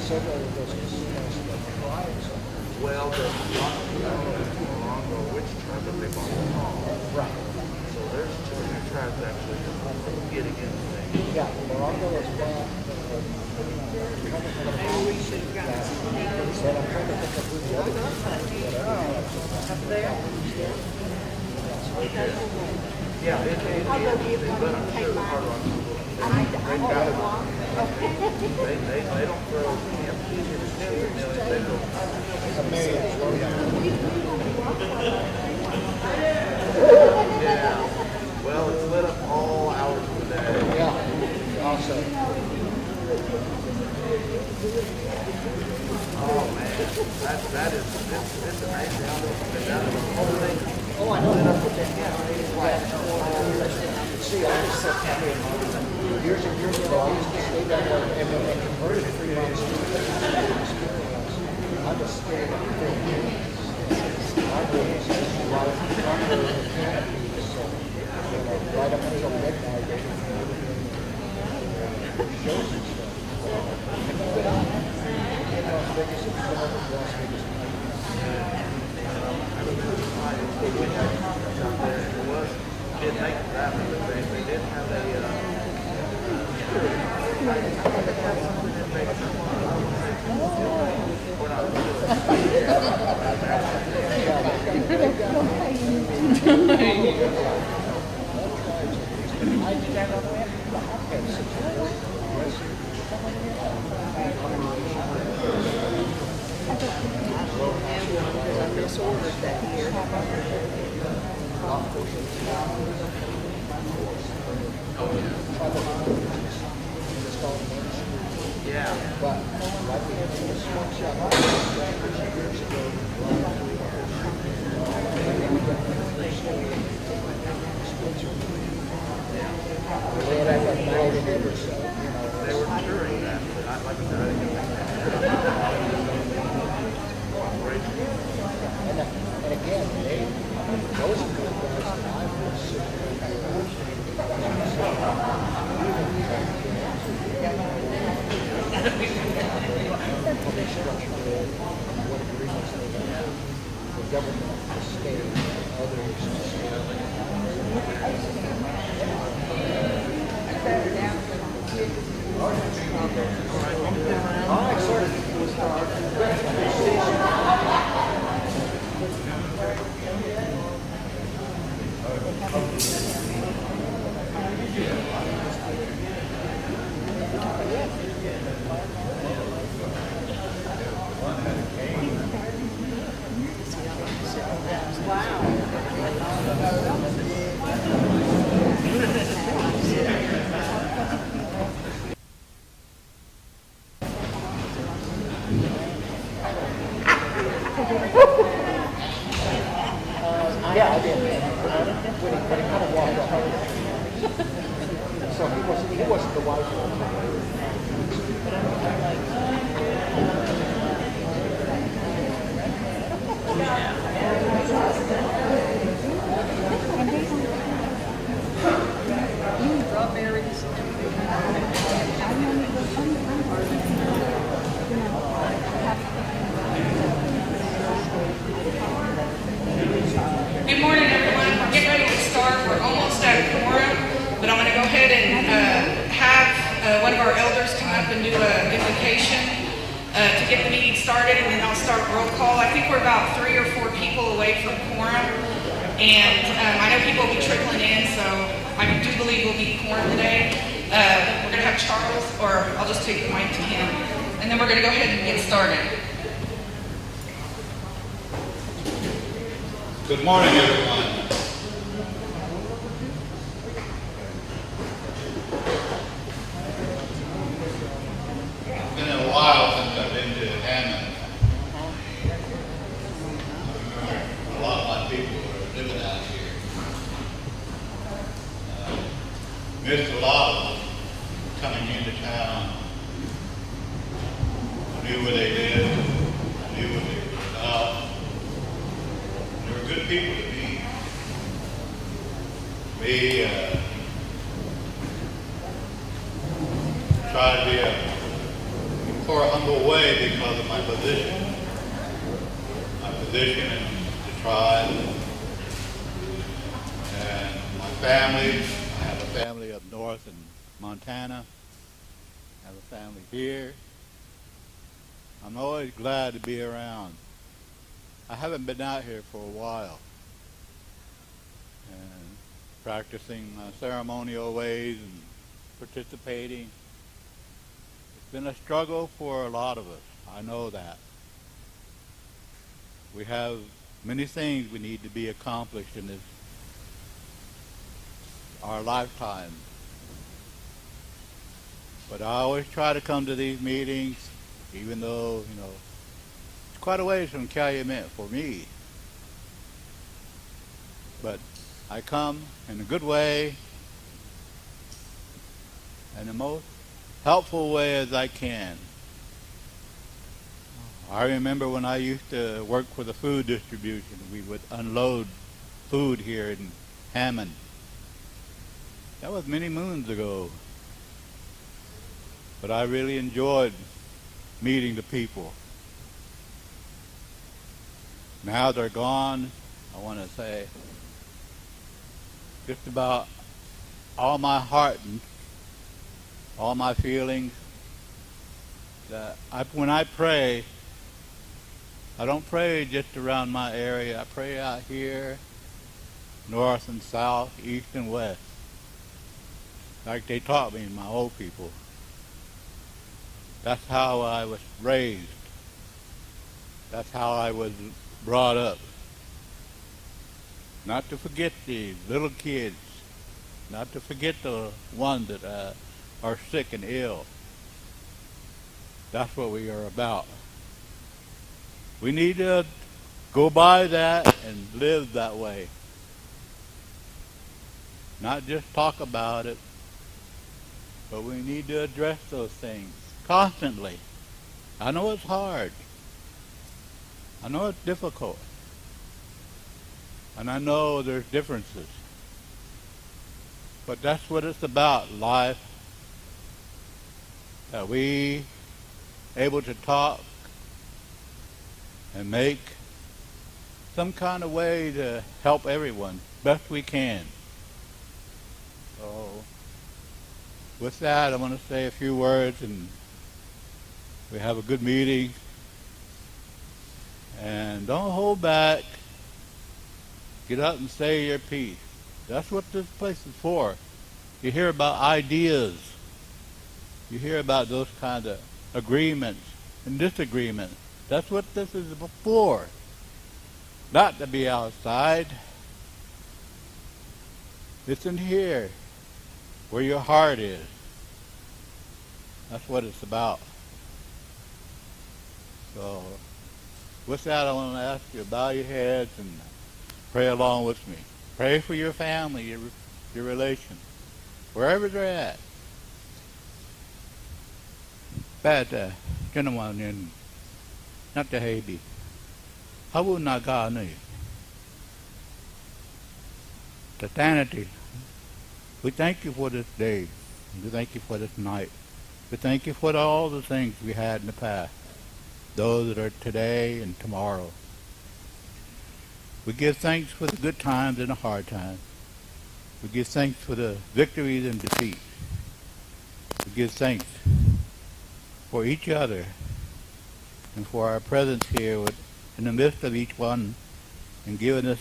several of those casinos that provide something. Well, the Morongo witch tribe that they bought the hall. Right. So there's two new tribes actually getting into things. Yeah, Morongo is one. Maybe we should have got some papers. But I'm trying to think of who the other Up there? Yeah, they but I'm sure the hard rock people, they don't throw millions, they throw a million. yeah. Well, it's lit up all hours of the day. Yeah, also. Oh man, that is it's amazing how they've done the whole thing. Oh, I know. See, I just said years and years ago, I used to stay down there and when they converted 3 months to experience, I just stayed up there. My days, a lot of canopies, right up until midnight, they shows and stuff. And you get out, in Las Vegas, it's been over to Las Vegas. I remember they did have a conference out there, and it was didn't make it that much, but they did have a I misordered that here. yeah. But like we had in the smoke shop years ago, they had that night in it or so, you know. They were touring that, but not like I said, And again, those are good guys that I was what agreements they have, the government, the state, others. All right, yeah, I did. When he kind of walked up. So he wasn't the wise one. Strawberries. Good morning, everyone. We're getting ready to start. We're almost at a quorum, but I'm going to go ahead and have one of our elders come up and do an invocation to get the meeting started, and then I'll start roll call. I think we're about 3 or 4 people away from quorum, and I know people will be trickling in, so I do believe we'll be quorum today. We're going to have Charles, or I'll just take the mic to him, and then we're going to go ahead and get started. Good morning, everyone. It's been a while since I've been to Hammon. A lot of my people are living out here. Missed a lot of them coming into town. I knew where they lived. I knew where they were about. They were good people to me. We try to be a poor, humble humble way because of my position. My position in the tribe and my family. I have a family up north in Montana. I have a family here. I'm always glad to be around. I haven't been out here for a while and practicing ceremonial ways and participating. It's been a struggle for a lot of us. I know that. We have many things we need to be accomplished in our lifetime. But I always try to come to these meetings, even though, it's quite a ways from Cheyenne for me. But I come in a good way, in the most helpful way as I can. I remember when I used to work for the food distribution, we would unload food here in Hammon. That was many moons ago. But I really enjoyed meeting the people. Now they're gone. I want to say just about all my heart and all my feelings that when I pray, I don't pray just around my area. I pray out here, north and south, east and west, like they taught me, my old people. That's how I was raised. That's how I was brought up. Not to forget the little kids. Not to forget the ones that are sick and ill. That's what we are about. We need to go by that and live that way. Not just talk about it, but we need to address those things constantly. I know it's hard. I know it's difficult. And I know there's differences. But that's what it's about, life. That we able to talk and make some kind of way to help everyone best we can. So with that, I want to say a few words, and we have a good meeting. And don't hold back. Get up and say your piece. That's what this place is for. You hear about ideas. You hear about those kind of agreements and disagreements. That's what this is for. Not to be outside. It's in here, where your heart is. That's what it's about. So, with that, I want to ask you to bow your heads and pray along with me. Pray for your family, your relations, wherever they're at. Bad gentleman in not the Haiti. How will not God know? The sanity. We thank you for this day. We thank you for this night. We thank you for all the things we had in the past. Those that are today and tomorrow. We give thanks for the good times and the hard times. We give thanks for the victories and defeats. We give thanks for each other and for our presence here in the midst of each one and giving us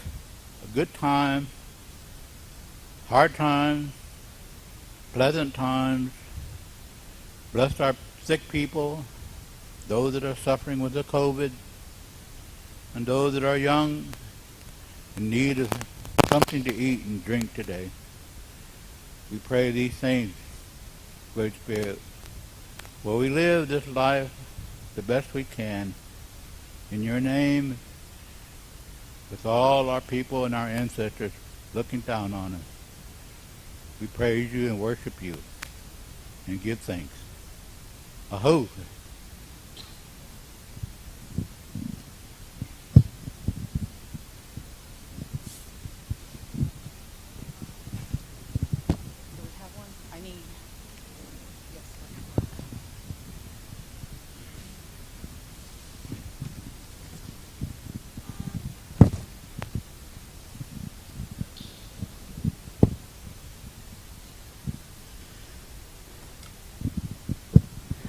a good time, hard times, pleasant times. Bless our sick people, those that are suffering with the COVID, and those that are young in need of something to eat and drink today. We pray these things, Great Spirit. Will we live this life the best we can in your name with all our people and our ancestors looking down on us. We praise you and worship you and give thanks. Aho.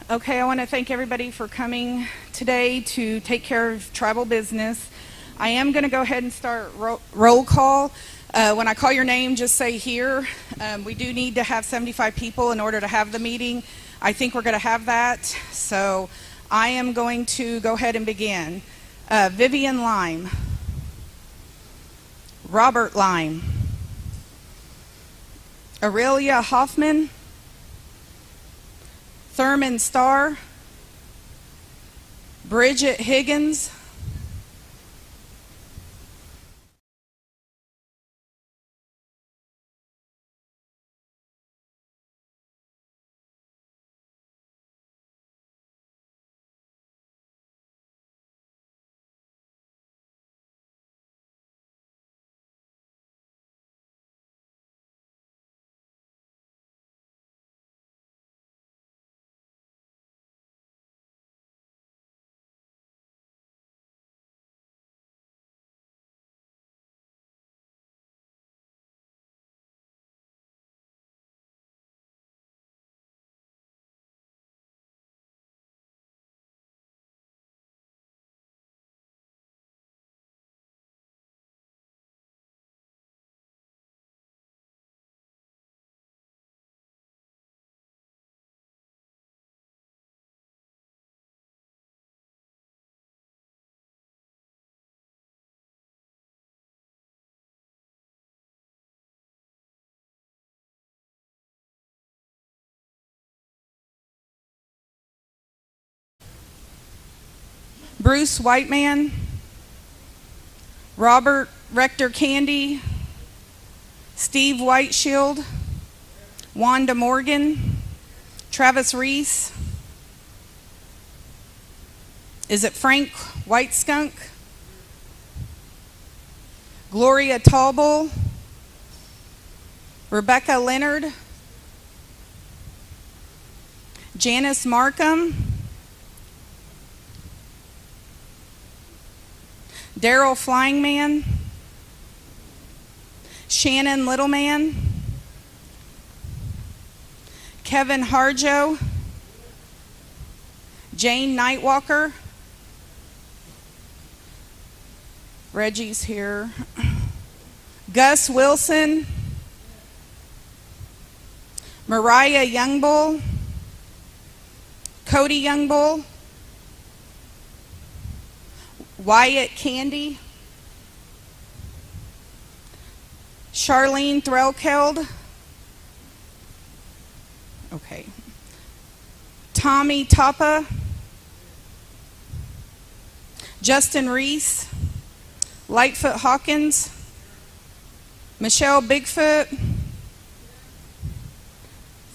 Okay, I want to thank everybody for coming today to take care of tribal business. I am going to go ahead and start roll call. When I call your name, just say here. We do need to have 75 people in order to have the meeting. I think we're going to have that. So I am going to go ahead and begin. Vivian Lime. Robert Lime. Aurelia Hoffman. Thurman Starr, Bridget Higgins, Bruce Whiteman, Robert Rector Candy, Steve Whiteshield, Wanda Morgan, Travis Reese. Is it Frank Whiteskunk? Gloria Tauble, Rebecca Leonard, Janice Markham, Daryl Flyingman, Shannon Littleman, Kevin Harjo, Jane Nightwalker, Reggie's here, Gus Wilson, Mariah Youngbull, Cody Youngbull, Wyatt Candy, Charlene Threlkeld, okay, Tommy Tapa, Justin Reese, Lightfoot Hawkins, Michelle Bigfoot,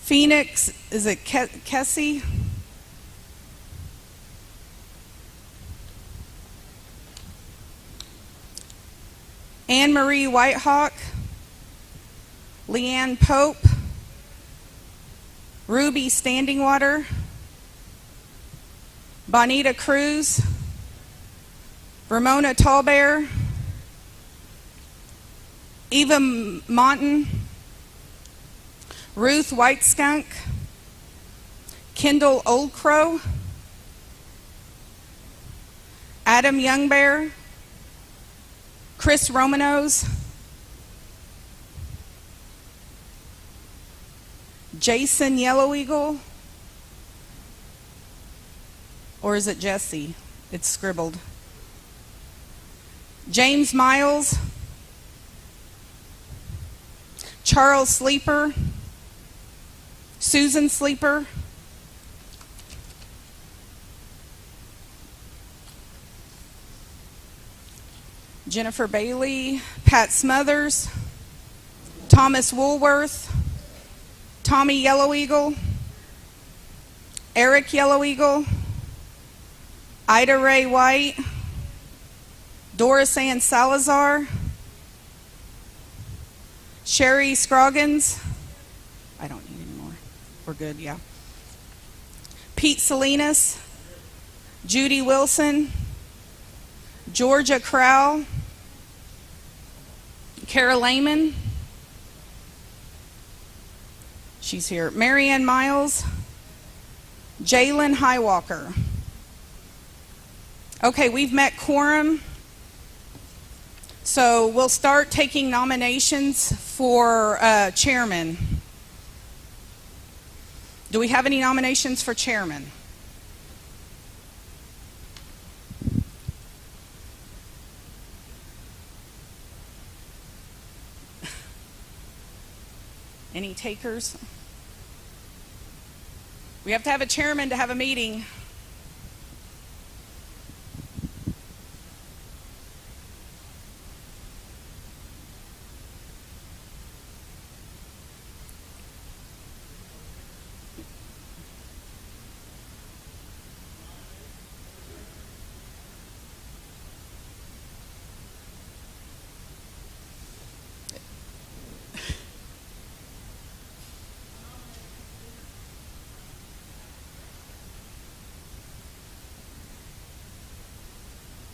Phoenix, is it Kessie? Anne Marie Whitehawk, Leanne Pope, Ruby Standingwater, Bonita Cruz, Ramona Tallbear, Eva Monton, Ruth Whiteskunk, Kendall Oldcrow, Adam Youngbear, Chris Romanos, Jason Yellow Eagle, or is it Jesse? It's scribbled. James Miles, Charles Sleeper, Susan Sleeper, Jennifer Bailey, Pat Smothers, Thomas Woolworth, Tommy Yellow Eagle, Eric Yellow Eagle, Ida Ray White, Doris Ann Salazar, Sherry Scroggins. I don't need any more. We're good, yeah. Pete Salinas, Judy Wilson, Georgia Crowell, Kara Lehman, she's here, Marianne Miles, Jalen Highwalker. Okay, we've met quorum. So we'll start taking nominations for chairman. Do we have any nominations for chairman? Any takers? We have to have a chairman to have a meeting.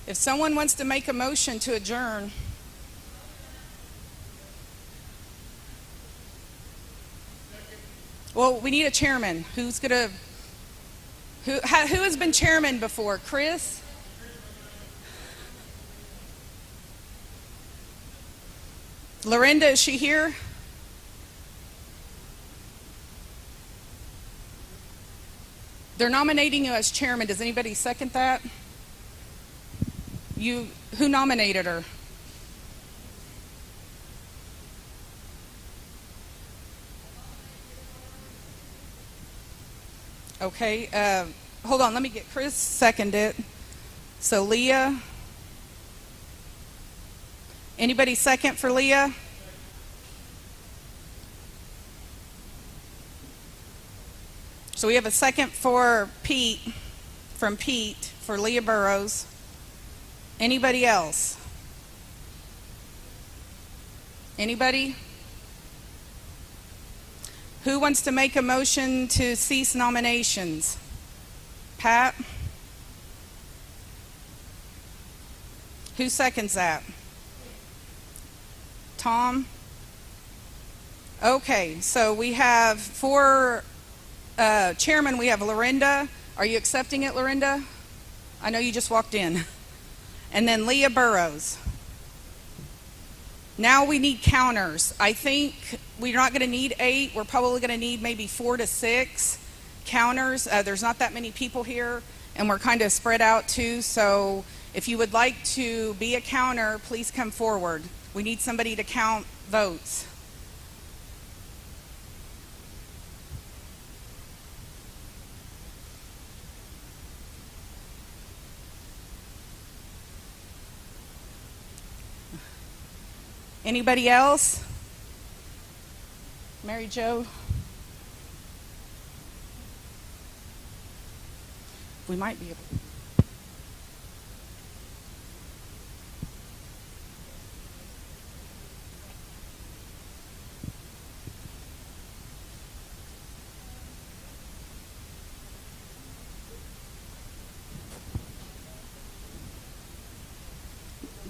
If someone wants to make a motion to adjourn. Well, we need a chairman. Who has been chairman before? Chris? Lorinda, is she here? They're nominating you as chairman. Does anybody second that? Who nominated her? Okay, hold on, let me get Chris seconded. So Leah. Anybody second for Leah? So we have a second for Pete, for Leah Burrows. Anybody else? Anybody? Who wants to make a motion to cease nominations? Pat? Who seconds that? Tom? Okay, so we have for chairman, we have Lorinda. Are you accepting it, Lorinda? I know you just walked in. And then Leah Burrows. Now we need counters. I think we're not going to need 8. We're probably going to need maybe 4 to 6 counters. There's not that many people here, and we're kind of spread out too. So if you would like to be a counter, please come forward. We need somebody to count votes. Anybody else? Mary Jo? We might be able to.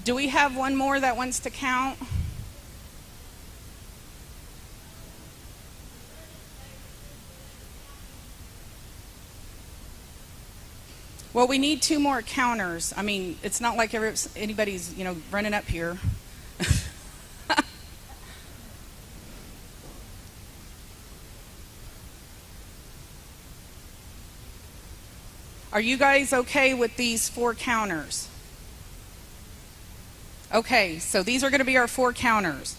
Do we have one more that wants to count? Well, we need 2 more counters. I mean, it's not like anybody's, running up here. Are you guys okay with these 4 counters? Okay, so these are going to be our 4 counters.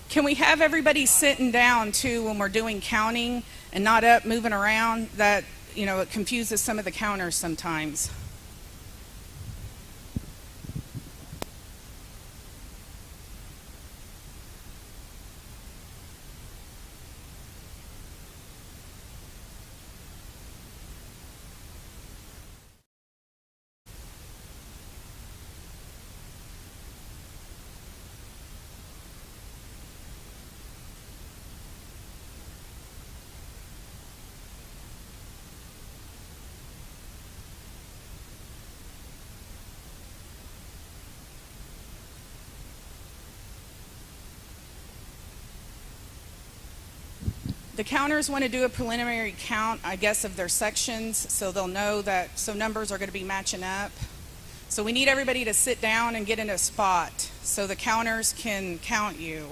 Can we have everybody sitting down too when we're doing counting and not up moving around? That, it confuses some of the counters sometimes. The counters want to do a preliminary count, I guess, of their sections, so they'll know that, so numbers are going to be matching up. So we need everybody to sit down and get in a spot so the counters can count you.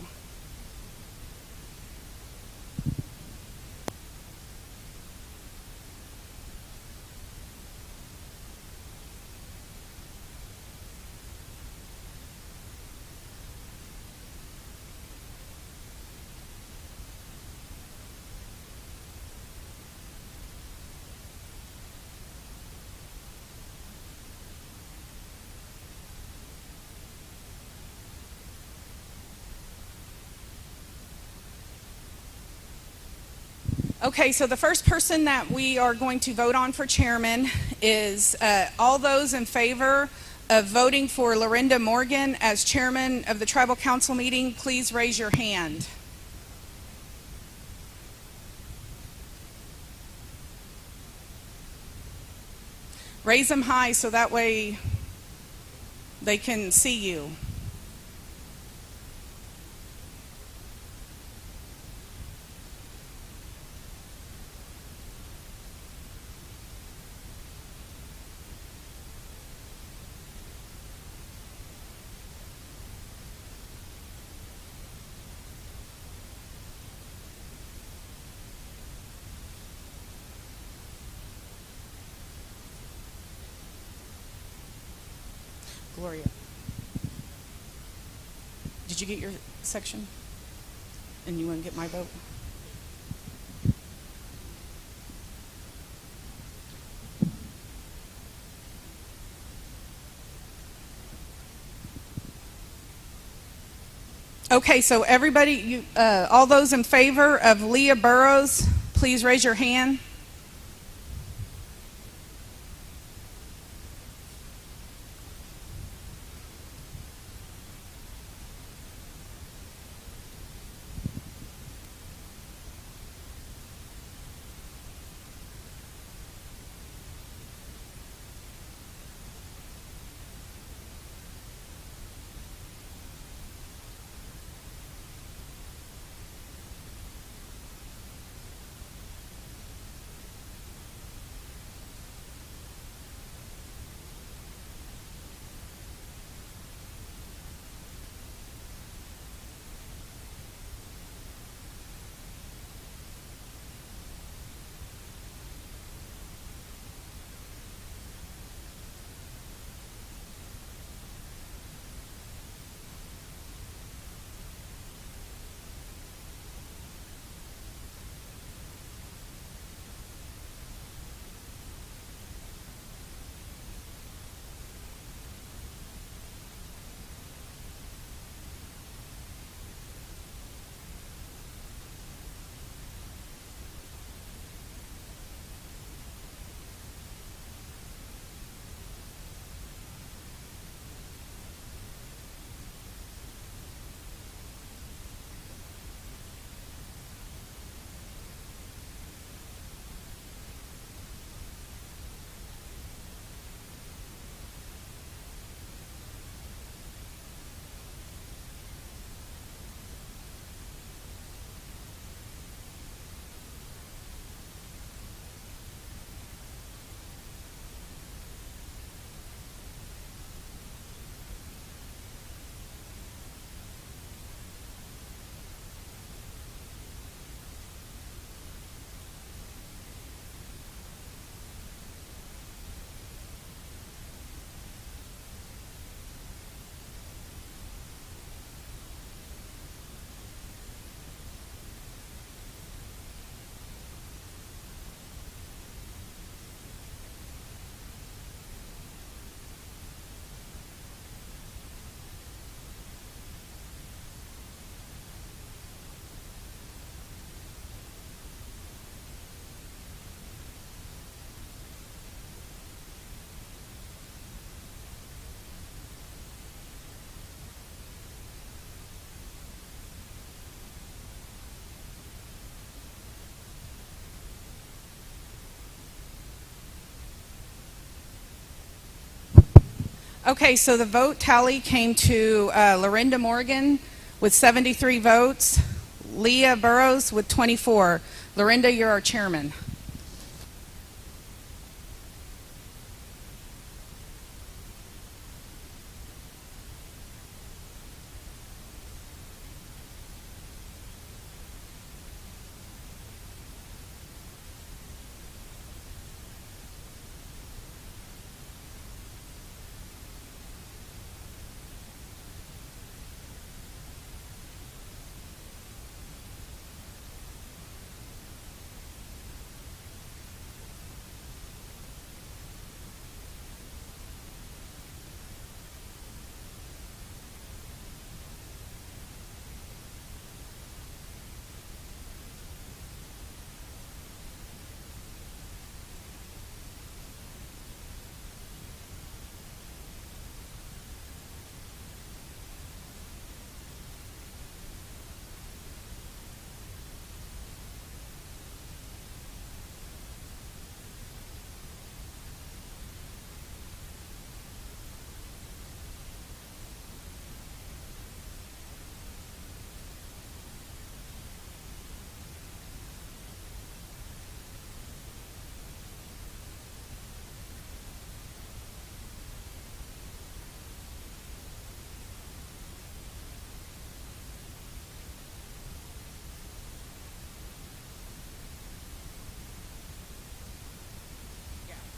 Okay, so the first person that we are going to vote on for chairman is all those in favor of voting for Lorinda Morgan as chairman of the tribal council meeting, please raise your hand. Raise them high so that way they can see you. Gloria, did you get your section? And you want to get my vote? Okay, so everybody, all those in favor of Leah Burrows, please raise your hand. Okay, so the vote tally came to Lorinda Morgan with 73 votes, Leah Burrows with 24. Lorinda, you're our chairman.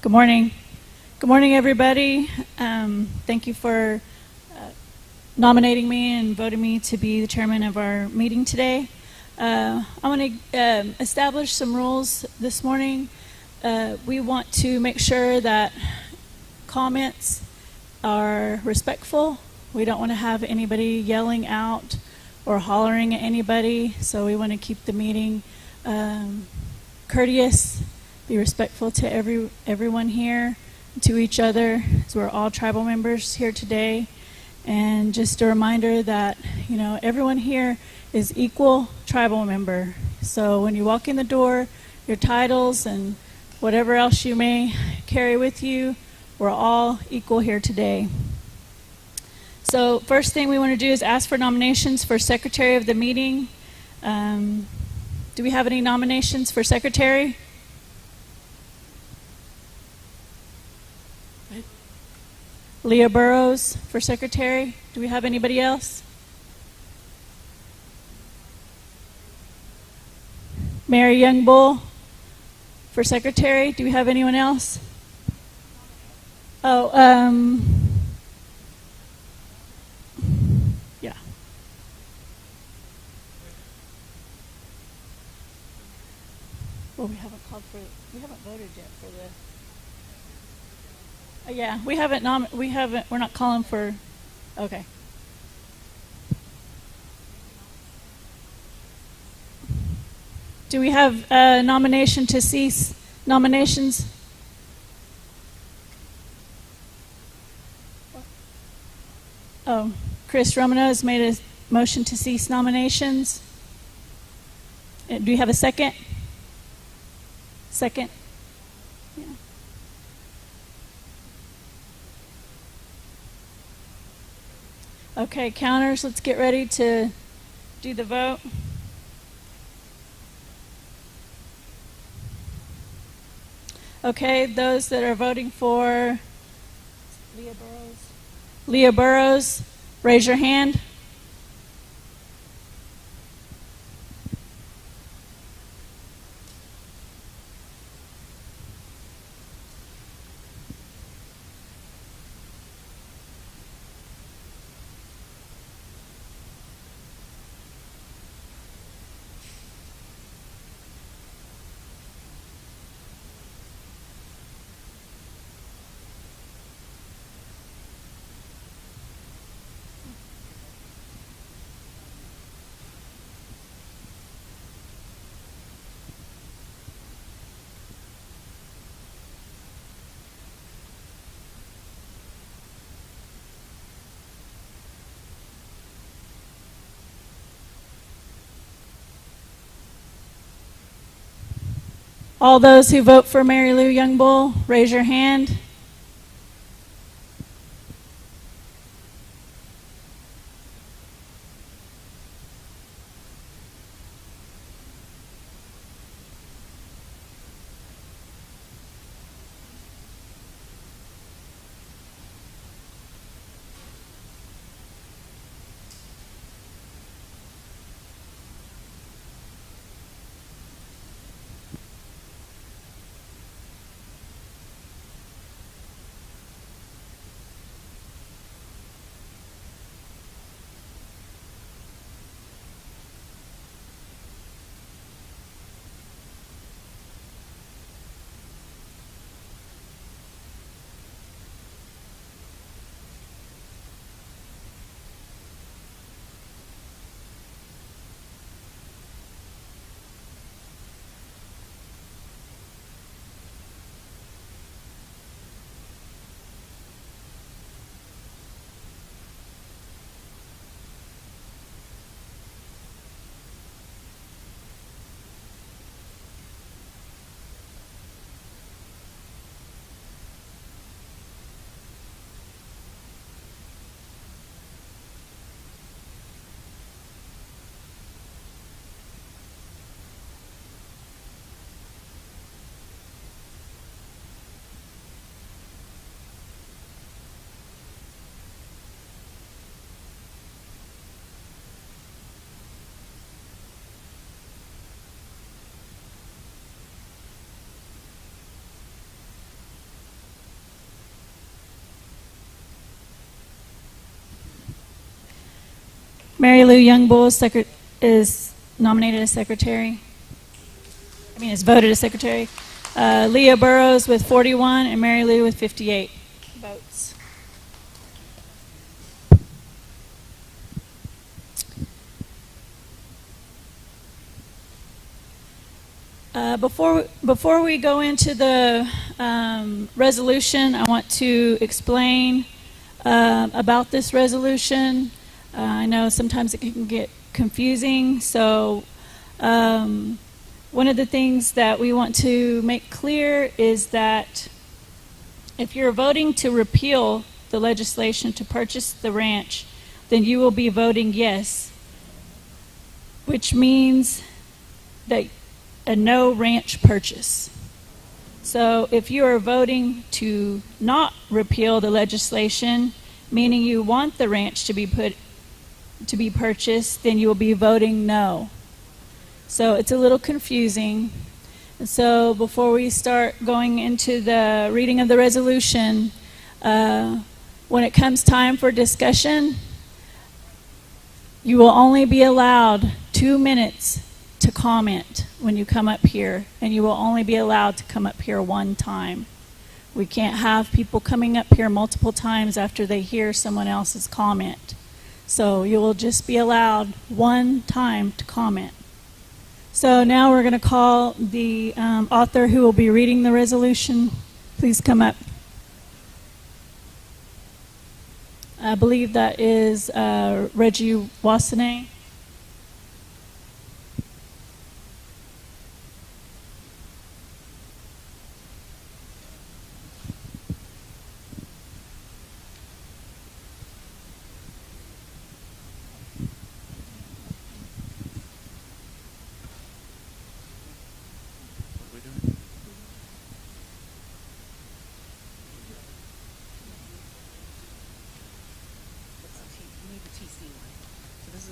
Good morning. Good morning, everybody. Thank you for nominating me and voting me to be the chairman of our meeting today. I want to establish some rules this morning. We want to make sure that comments are respectful. We don't want to have anybody yelling out or hollering at anybody, so we want to keep the meeting courteous. Be respectful to everyone here, to each other, as we're all tribal members here today. And just a reminder that, everyone here is equal tribal member. So when you walk in the door, your titles and whatever else you may carry with you, we're all equal here today. So first thing we want to do is ask for nominations for secretary of the meeting. Do we have any nominations for secretary? Leah Burrows for secretary. Do we have anybody else? Mary Youngbull for secretary. Do we have anyone else? Oh, yeah. Well, we haven't voted yet for the. Yeah, we haven't. We're not calling for. Okay. Do we have a nomination to cease nominations? Oh, Chris Romano has made a motion to cease nominations. Do you have a second? Second. Yeah. Okay, counters, let's get ready to do the vote. Okay, those that are voting for Leah Burrows, raise your hand. All those who vote for Mary Lou Youngbull, raise your hand. Mary Lou Youngbull is nominated as secretary. Is voted as secretary. Leah Burrows with 41 and Mary Lou with 58 votes. Before we go into the resolution, I want to explain about this resolution. I know sometimes it can get confusing, so one of the things that we want to make clear is that if you're voting to repeal the legislation to purchase the ranch, then you will be voting yes, which means that a no ranch purchase. So if you are voting to not repeal the legislation, meaning you want the ranch to be purchased, then you will be voting no. So it's a little confusing. And so before we start going into the reading of the resolution, when it comes time for discussion, you will only be allowed 2 minutes to comment when you come up here, and you will only be allowed to come up here one time. We can't have people coming up here multiple times after they hear someone else's comment. So you will just be allowed one time to comment. So now we're going to call the author who will be reading the resolution. Please come up. I believe that is Reggie Wasane.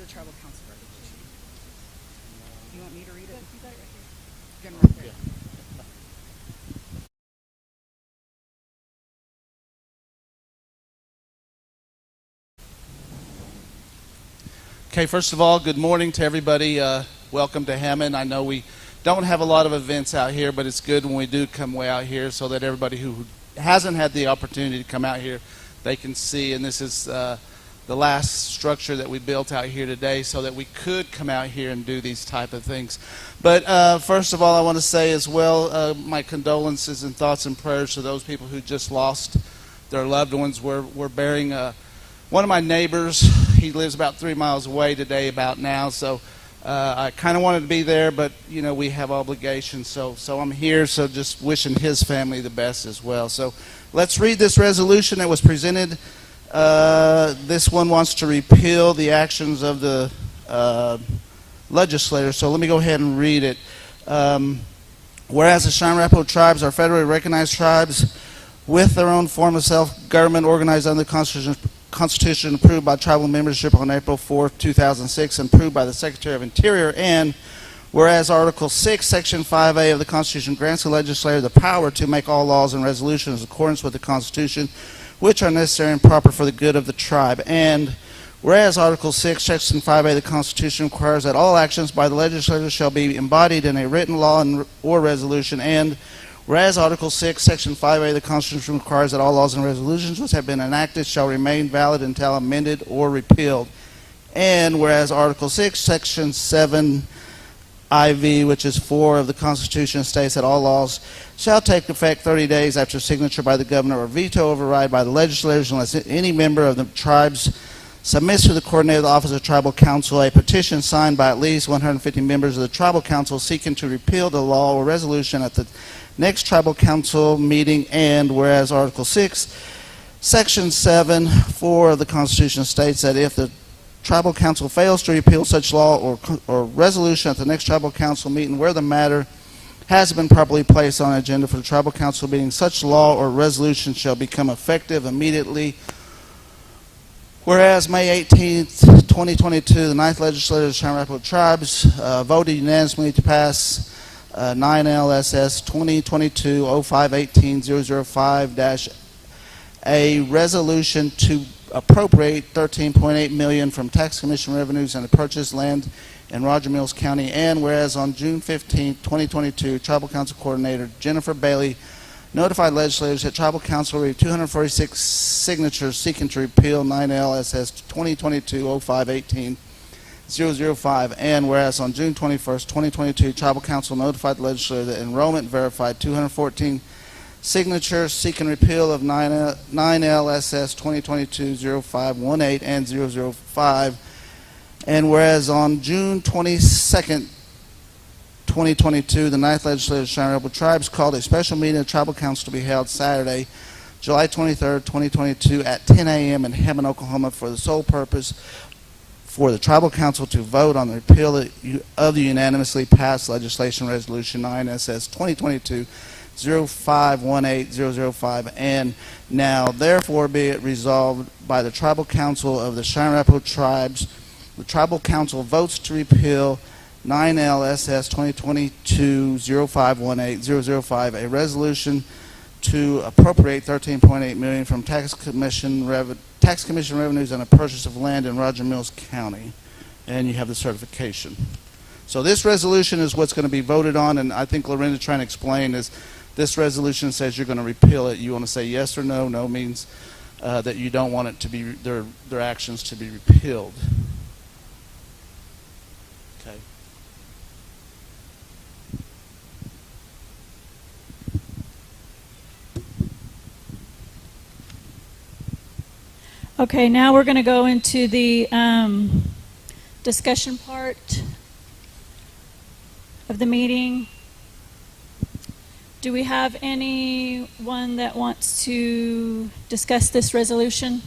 Tribal council resolution. You want me to read it? You got it right here. Again, right there. Okay, first of all, good morning to everybody. Welcome to Hammon. I know we don't have a lot of events out here, but it's good when we do come way out here so that everybody who hasn't had the opportunity to come out here, they can see. And this is the last structure that we built out here today so that we could come out here and do these type of things. But first of all, I want to say as well my condolences and thoughts and prayers to those people who just lost their loved ones. We're burying one of my neighbors. He lives about 3 miles away today about now, so I kind of wanted to be there, but you know, we have obligations, so I'm here, so just wishing his family the best as well. So let's read this resolution that was presented. This one wants to repeal the actions of the legislator. So let me go ahead and read it. Whereas the Cheyenne Arapaho tribes are federally recognized tribes with their own form of self-government organized under the Constitution approved by tribal membership on April 4, 2006 and approved by the Secretary of Interior, and whereas Article 6, Section 5A of the Constitution grants the legislator the power to make all laws and resolutions in accordance with the Constitution which are necessary and proper for the good of the tribe. And whereas Article 6, Section 5A of the Constitution requires that all actions by the legislature shall be embodied in a written law or resolution, and whereas Article 6, Section 5A of the Constitution requires that all laws and resolutions which have been enacted shall remain valid until amended or repealed. And whereas Article 6, Section 7 IV, which is 4 of the Constitution, states that all laws shall take effect 30 days after signature by the governor or veto override by the legislators unless any member of the tribes submits to the coordinator of the Office of Tribal Council a petition signed by at least 150 members of the Tribal Council seeking to repeal the law or resolution at the next Tribal Council meeting. And whereas Article 6, Section 7, 4 of the Constitution states that if the Tribal Council fails to repeal such law or resolution at the next Tribal Council meeting where the matter has been properly placed on the agenda for the Tribal Council meeting, such law or resolution shall become effective immediately. Whereas May 18th, 2022, the 9th Legislature of the Cheyenne Arapaho Tribes voted unanimously to pass 9 LSS 2022-05-18-005- a resolution to appropriate $13.8 million from tax commission revenues and to purchase land in Roger Mills County. And whereas on June 15, 2022, Tribal Council Coordinator Jennifer Bailey notified legislators that Tribal Council received 246 signatures seeking to repeal 9LSS 2022-05-18-005. And whereas on June 21st, 2022, Tribal Council notified the legislature that enrollment verified 214 signatures seeking repeal of 9LSS 2022-05-18 and 005. And whereas on June 22nd, 2022, the 9th Legislature of Cheyenne Rebel Tribes called a special meeting of Tribal Council to be held Saturday, July 23rd, 2022 at 10 a.m. in Hammon, Oklahoma for the sole purpose for the Tribal Council to vote on the repeal of the unanimously passed legislation Resolution 9SS 2022-05-18-005. And now therefore be it resolved by the Tribal Council of the Cheyenne Rebel Tribes, the Tribal Council votes to repeal 9LSS 2022-05-18-005, a resolution to appropriate $13.8 million from tax commission revenues and a purchase of land in Roger Mills County. And you have the certification. So this resolution is what's going to be voted on, and I think Lorinda's trying to explain is this resolution says you're going to repeal it. You want to say yes or no. No means that you don't want it to be their actions to be repealed. Okay. Okay, now we're going to go into the discussion part of the meeting. Do we have anyone that wants to discuss this resolution?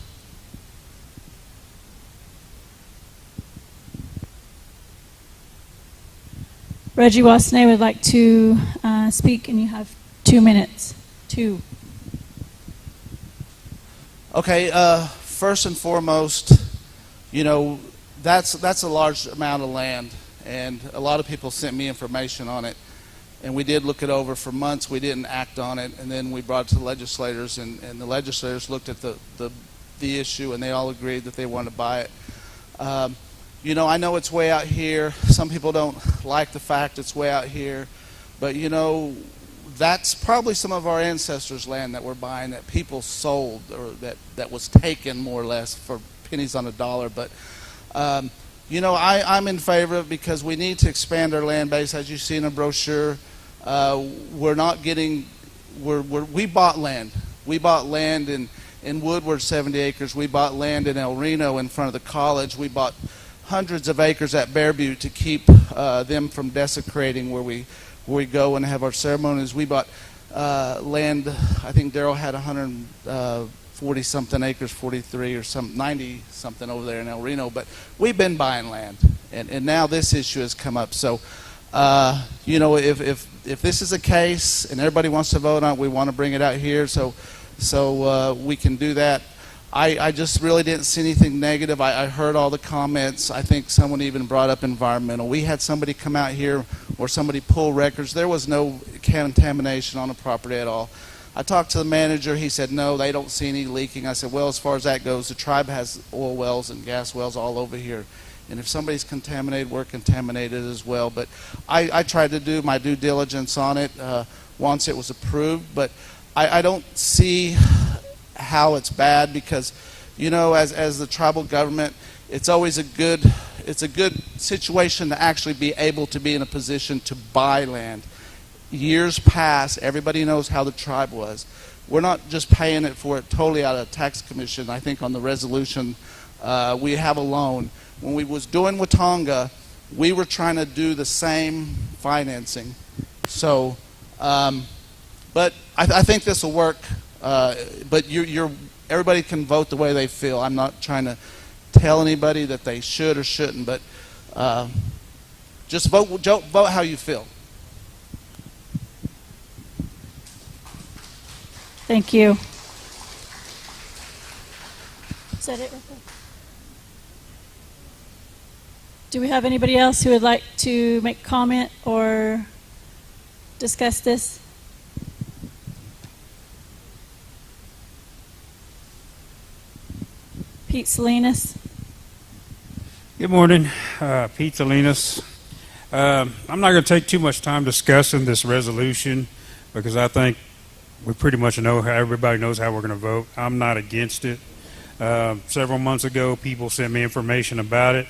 Reggie Wasney would like to speak, and you have 2 minutes. Okay, first and foremost, you know, that's a large amount of land, and a lot of people sent me information on it, and we did look it over for months. We didn't act on it, and then we brought it to the legislators, and the legislators looked at the issue, and they all agreed that they wanted to buy it. You know, I know it's way out here. Some people don't like the fact it's way out here, but you know, that's probably some of our ancestors' land that we're buying that people sold, or that was taken more or less for pennies on a dollar. But you know, I'm in favor of it because we need to expand our land base. As you see in a brochure, we're not getting. We bought land. We bought land in Woodward, 70 acres. We bought land in El Reno in front of the college. We bought hundreds of acres at Bear Butte to keep them from desecrating where we go and have our ceremonies. We bought land. I think Darrell had 140 something acres, 43 or some 90 something over there in El Reno. But we've been buying land, and now this issue has come up. So you know, if this is a case and everybody wants to vote on it, we want to bring it out here so we can do that. I just really didn't see anything negative. I heard all the comments. I think someone even brought up environmental. We had somebody come out here or somebody pull records. There was no contamination on the property at all. I talked to the manager. He said, no, they don't see any leaking. I said, well, as far as that goes, the tribe has oil wells and gas wells all over here. And if somebody's contaminated, we're contaminated as well. But I tried to do my due diligence on it once it was approved. But I don't see how it's bad because, you know, as the tribal government, it's always a good situation to actually be able to be in a position to buy land. Years past, everybody knows how the tribe was. We're not just paying it for it totally out of tax commission. I think on the resolution we have a loan. When we was doing Watonga, we were trying to do the same financing. So, but I think this will work. But everybody can vote the way they feel. I'm not trying to tell anybody that they should or shouldn't, but just vote how you feel. Thank you. Is that it? Do we have anybody else who would like to make comment or discuss this? Pete Salinas. Good morning, Pete Salinas. I'm not going to take too much time discussing this resolution because I think we pretty much know how everybody knows how we're going to vote. I'm not against it. Several months ago, people sent me information about it,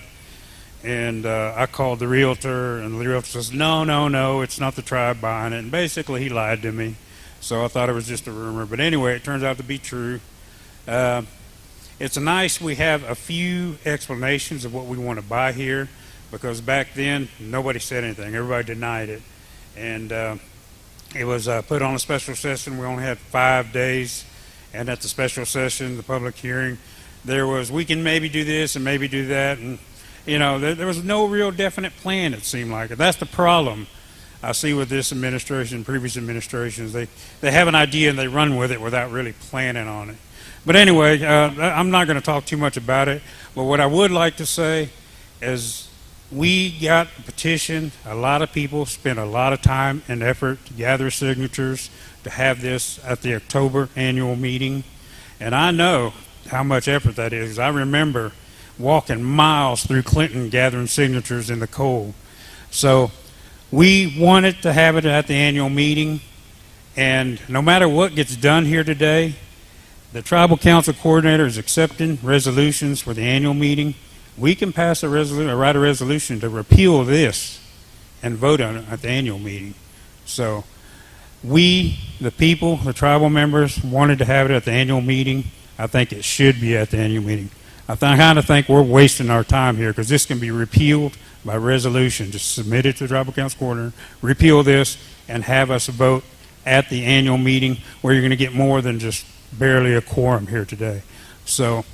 and I called the realtor, and the realtor says, no, it's not the tribe buying it. And basically, he lied to me. So I thought it was just a rumor. But anyway, it turns out to be true. It's nice we have a few explanations of what we want to buy here, because back then, nobody said anything. Everybody denied it. And it was put on a special session. We only had 5 days. And at the special session, the public hearing, there was, we can maybe do this and maybe do that. And, you know, there was no real definite plan, it seemed like. And that's the problem I see with this administration, previous administrations. They have an idea and they run with it without really planning on it. But anyway, I'm not going to talk too much about it. But what I would like to say is we got a petition. A lot of people spent a lot of time and effort to gather signatures to have this at the October annual meeting. And I know how much effort that is. I remember walking miles through Clinton gathering signatures in the cold. So we wanted to have it at the annual meeting. And no matter what gets done here today, the Tribal Council Coordinator is accepting resolutions for the annual meeting. We can pass a resolution, or write a resolution to repeal this and vote on it at the annual meeting. So we, the people, the tribal members, wanted to have it at the annual meeting. I think it should be at the annual meeting. I kind of think we're wasting our time here because this can be repealed by resolution. Just submit it to the Tribal Council Coordinator, repeal this, and have us vote at the annual meeting where you're going to get more than just barely a quorum here today. So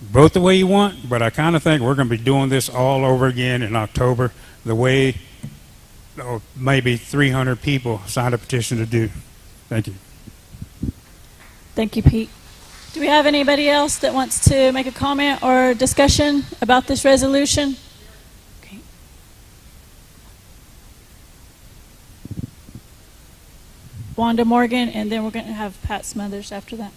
vote the way you want, but I kind of think we're going to be doing this all over again in October the way maybe 300 people signed a petition to do. Thank you. Thank you, Pete. Do we have anybody else that wants to make a comment or discussion about this resolution? Okay. Wanda Morgan, and then we're going to have Pat Smothers after that.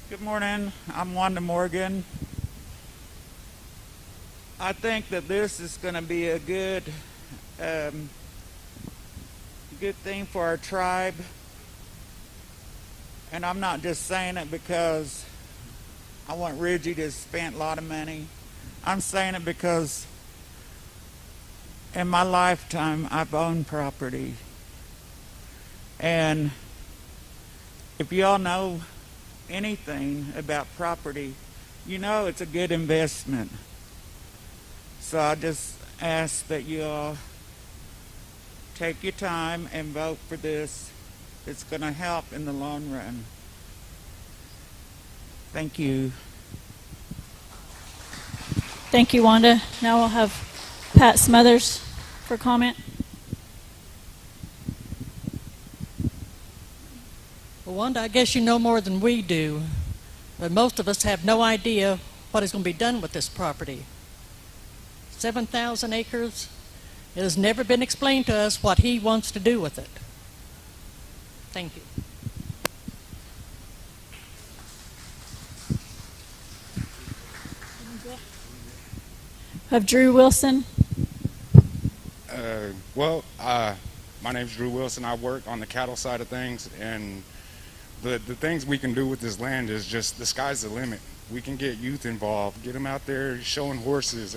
Good morning. I'm Wanda Morgan. I think that this is going to be a good thing for our tribe. And I'm not just saying it because I want Reggie to spend a lot of money. I'm saying it because in my lifetime I've owned property. And if y'all know anything about property, you know it's a good investment. So I just ask that you all take your time and vote for this. It's going to help in the long run. Thank you. Thank you, Wanda. Now we'll have Pat Smothers for comment. Well, Wanda, I guess you know more than we do, but most of us have no idea what is going to be done with this property. 7,000 acres. It has never been explained to us what he wants to do with it. Thank you. Have Drew Wilson. My name's Drew Wilson. I work on the cattle side of things, and the things we can do with this land is just the sky's the limit. We can get youth involved, get them out there showing horses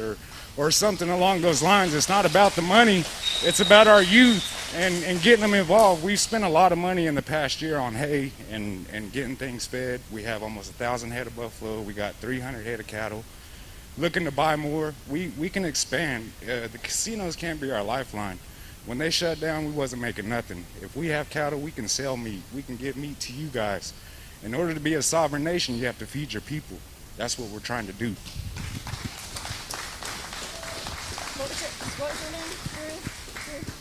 or something along those lines. It's not about the money, it's about our youth and getting them involved. We've spent a lot of money in the past year on hay and getting things fed. We have almost 1,000 head of buffalo. We got 300 head of cattle. Looking to buy more. We can expand. The casinos can't be our lifeline. When they shut down, we wasn't making nothing. If we have cattle, we can sell meat. We can get meat to you guys. In order to be a sovereign nation, you have to feed your people. That's what we're trying to do. What was your name? Drew?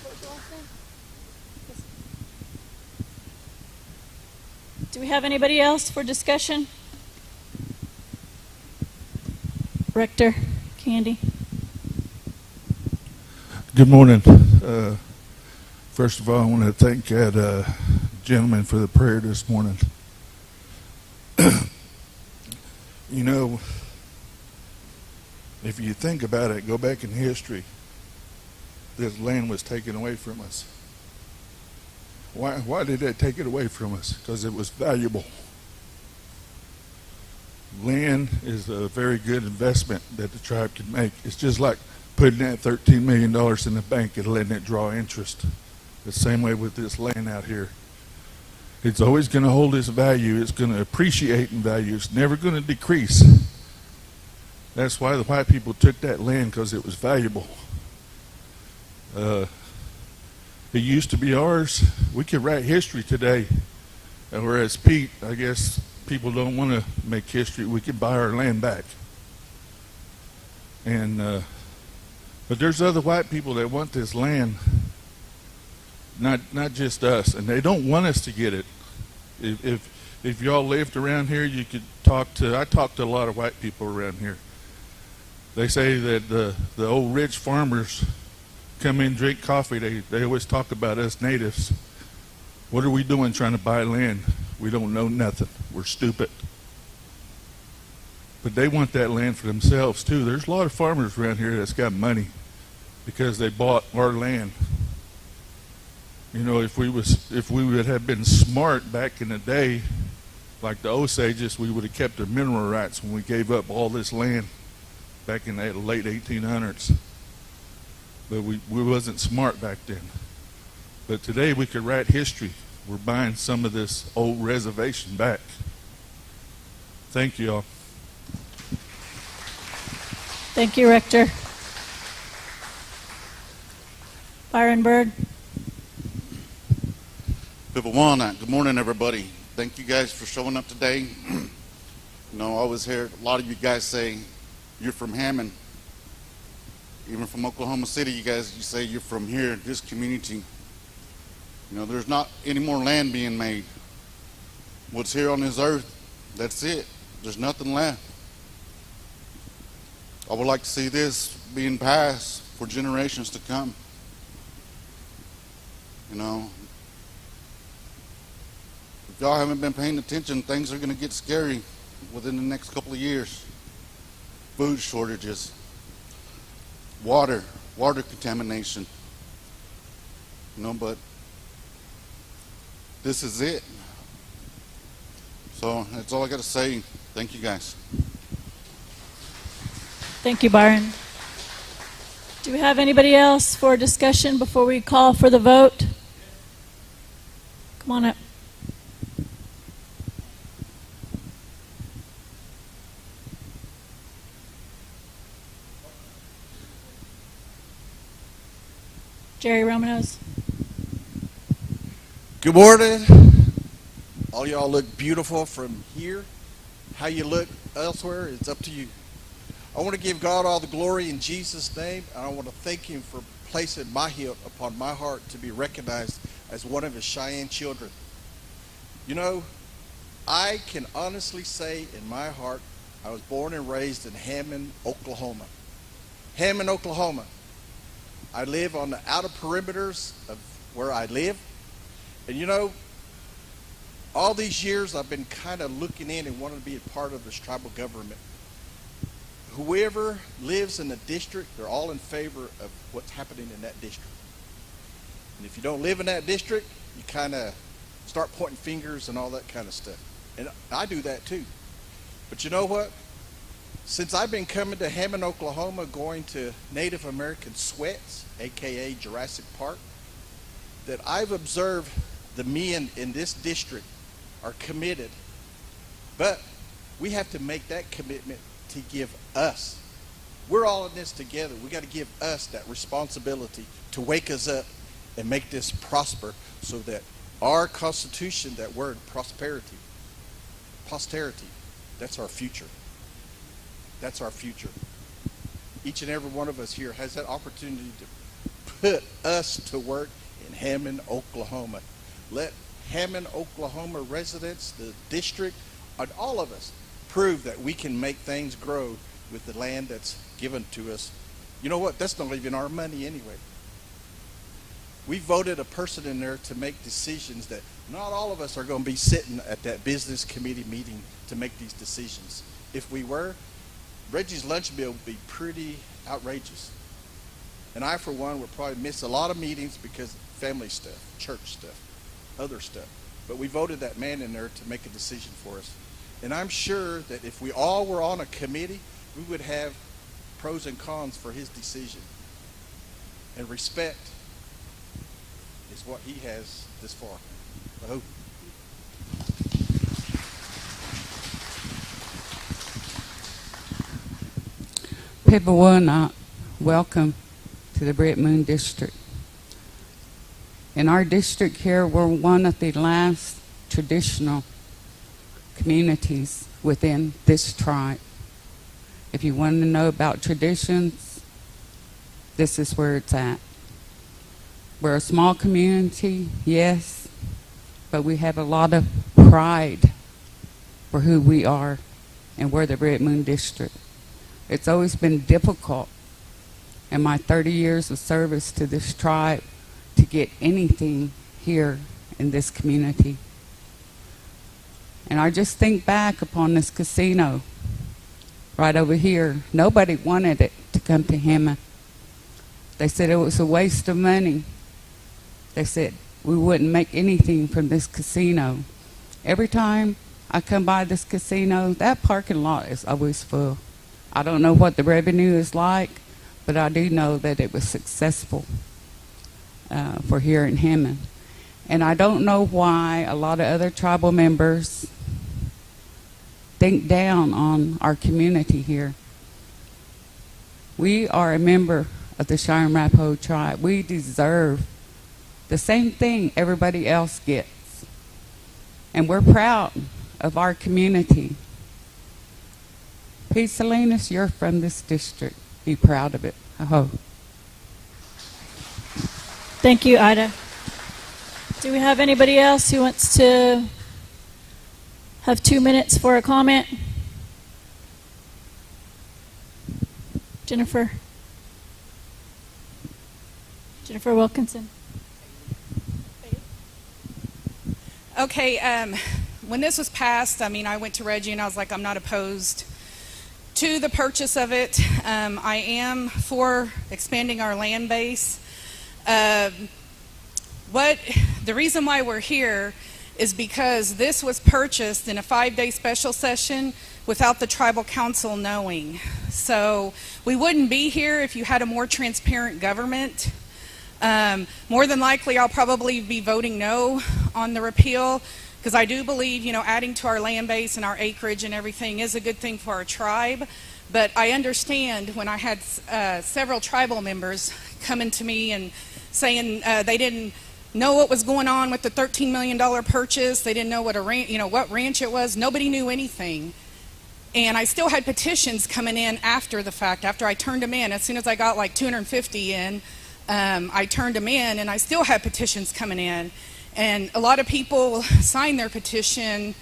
What was your last name? Do we have anybody else for discussion? Rector Candy. Good morning. First of all, I want to thank that gentleman for the prayer this morning. You know, if you think about it, go back in history, this land was taken away from us. Why did they take it away from us? Because it was valuable. Land is a very good investment that the tribe can make. It's just like putting that $13 million in the bank and letting it draw interest. The same way with this land out here. It's always going to hold its value. It's going to appreciate in value. It's never going to decrease. That's why the white people took that land, because it was valuable. It used to be ours. We could write history today. And whereas Pete, I guess people don't want to make history. We could buy our land back. And but there's other white people that want this land. Not just us, and they don't want us to get it. If y'all lived around here, you could I talk to a lot of white people around here. They say that the old rich farmers come in, drink coffee. They always talk about us natives. What are we doing trying to buy land? We don't know nothing. We're stupid. But they want that land for themselves too. There's a lot of farmers around here that's got money because they bought our land. You know, if we would have been smart back in the day, like the Osages, we would have kept the mineral rights when we gave up all this land back in the late 1800s. But we wasn't smart back then. But today we could write history. We're buying some of this old reservation back. Thank you all. Thank you, Rector. Byron Bird. Good morning, everybody. Thank you guys for showing up today. You know, I always hear a lot of you guys say you're from Hammon. Even from Oklahoma City, you say you're from here, this community. You know, there's not any more land being made. What's here on this earth, that's it. There's nothing left. I would like to see this being passed for generations to come. You know, if y'all haven't been paying attention, things are going to get scary within the next couple of years. Food shortages, water contamination. You know, but this is it. So that's all I got to say. Thank you guys. Thank you, Byron. Do we have anybody else for discussion before we call for the vote? Come on up. Jerry Romanos. Good morning. All y'all look beautiful from here. How you look elsewhere, it's up to you. I want to give God all the glory in Jesus' name, and I want to thank Him for placing my hilt upon my heart to be recognized as one of His Cheyenne children. You know, I can honestly say in my heart, I was born and raised in Hammon, Oklahoma. Hammon, Oklahoma. I live on the outer perimeters of where I live. And you know, all these years I've been kind of looking in and wanting to be a part of this tribal government. Whoever lives in the district, they're all in favor of what's happening in that district. And if you don't live in that district, you kind of start pointing fingers and all that kind of stuff. And I do that too. But you know what? Since I've been coming to Hammon, Oklahoma, going to Native American sweats, aka Jurassic Park, that I've observed the men in this district are committed. But we have to make that commitment to give us. We're all in this together. We got to give us that responsibility to wake us up and make this prosper so that our Constitution, that word, prosperity, posterity, that's our future. That's our future. Each and every one of us here has that opportunity to put us to work in Hammon, Oklahoma. Let Hammon, Oklahoma residents, the district, and all of us prove that we can make things grow with the land that's given to us. You know what? That's not even our money anyway. We voted a person in there to make decisions that not all of us are going to be sitting at that business committee meeting to make these decisions. If we were, Reggie's lunch bill would be pretty outrageous. And I, for one, would probably miss a lot of meetings because of family stuff, church stuff, other stuff. But we voted that man in there to make a decision for us. And I'm sure that if we all were on a committee, we would have pros and cons for his decision. And respect is what he has this far. I hope. People will not welcome to the Britt Moon District. In our district here, we're one of the last traditional communities within this tribe. If you want to know about traditions, this is where it's at. We're a small community, yes, but we have a lot of pride for who we are, and we're the Britt Moon District. It's always been difficult in my 30 years of service to this tribe to get anything here in this community. And I just think back upon this casino right over here. Nobody wanted it to come to Hammon. They said it was a waste of money. They said we wouldn't make anything from this casino. Every time I come by this casino, that parking lot is always full. I don't know what the revenue is like, but I do know that it was successful for here in Hammon. And I don't know why a lot of other tribal members think down on our community here. We are a member of the Cheyenne Arapaho tribe. We deserve the same thing everybody else gets. And we're proud of our community. Pete Salinas, you're from this district. Be proud of it. Oh. Thank you, Ida. Do we have anybody else who wants to have 2 minutes for a comment? Jennifer. Jennifer Wilkinson. Okay, when this was passed, I mean, I went to Reggie and I was like, I'm not opposed to the purchase of it. I am for expanding our land base. The reason why we're here is because this was purchased in a 5-day special session without the tribal council knowing. So we wouldn't be here if you had a more transparent government. More than likely, I'll probably be voting no on the repeal, because I do believe, you know, adding to our land base and our acreage and everything is a good thing for our tribe. But I understand when I had several tribal members coming to me and saying they didn't know what was going on with the $13 million purchase. They didn't know what what ranch it was. Nobody knew anything. And I still had petitions coming in after the fact, after I turned them in. As soon as I got like 250 in, I turned them in, and I still had petitions coming in. And a lot of people signed their petition,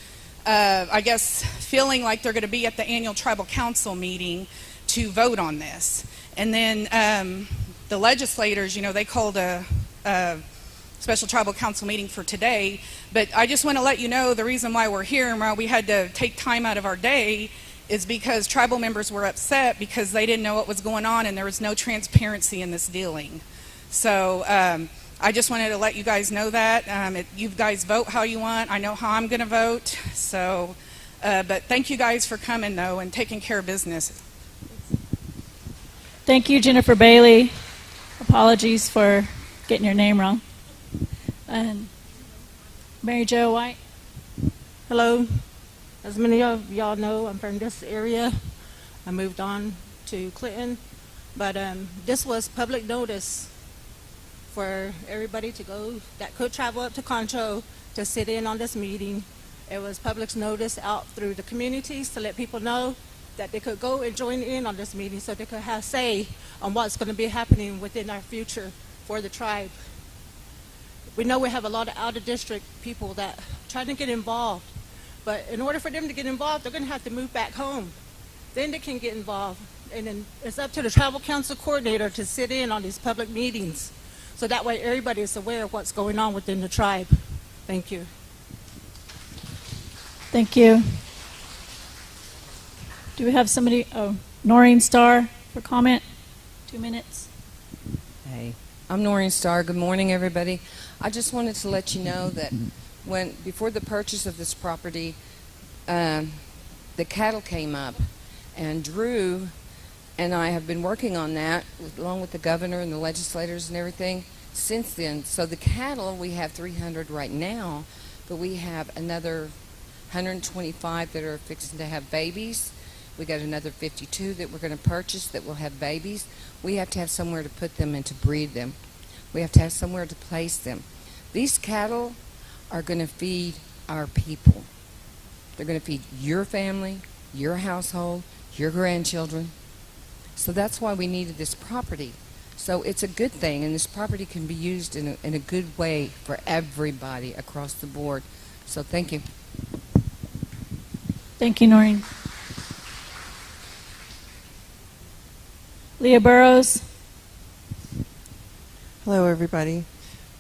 I guess, feeling like they're going to be at the annual tribal council meeting to vote on this. And then the legislators, you know, they called a special tribal council meeting for today. But I just want to let you know the reason why we're here and why we had to take time out of our day is because tribal members were upset because they didn't know what was going on and there was no transparency in this dealing. So I just wanted to let you guys know that. You guys vote how you want. I know how I'm going to vote. So, but thank you guys for coming, though, and taking care of business. Thank you, Jennifer Bailey. Apologies for getting your name wrong. And Mary Jo White. Hello. As many of y'all know, I'm from this area. I moved on to Clinton. But this was public notice for everybody to go that could travel up to Concho to sit in on this meeting. It was public notice out through the communities to let people know that they could go and join in on this meeting so they could have say on what's going to be happening within our future for the tribe. We know we have a lot of out-of-district people that try to get involved, but in order for them to get involved, they're going to have to move back home. Then they can get involved, and then it's up to the tribal council coordinator to sit in on these public meetings, so that way everybody is aware of what's going on within the tribe. Thank you. Thank you. Do we have somebody? Oh, Noreen Starr for comment. 2 minutes. Hey, I'm Noreen Starr. Good morning, everybody. I just wanted to let you know that before the purchase of this property, the cattle came up, and Drew and I have been working on that along with the governor and the legislators and everything since then. So the cattle, we have 300 right now, but we have another 125 that are fixing to have babies. We got another 52 that we're going to purchase that will have babies. We have to have somewhere to put them and to breed them. We have to have somewhere to place them. These cattle are going to feed our people. They're going to feed your family, your household, your grandchildren. So that's why we needed this property. So it's a good thing, and this property can be used in a good way for everybody across the board. So thank you. Thank you, Noreen. Leah Burrows. Hello, everybody.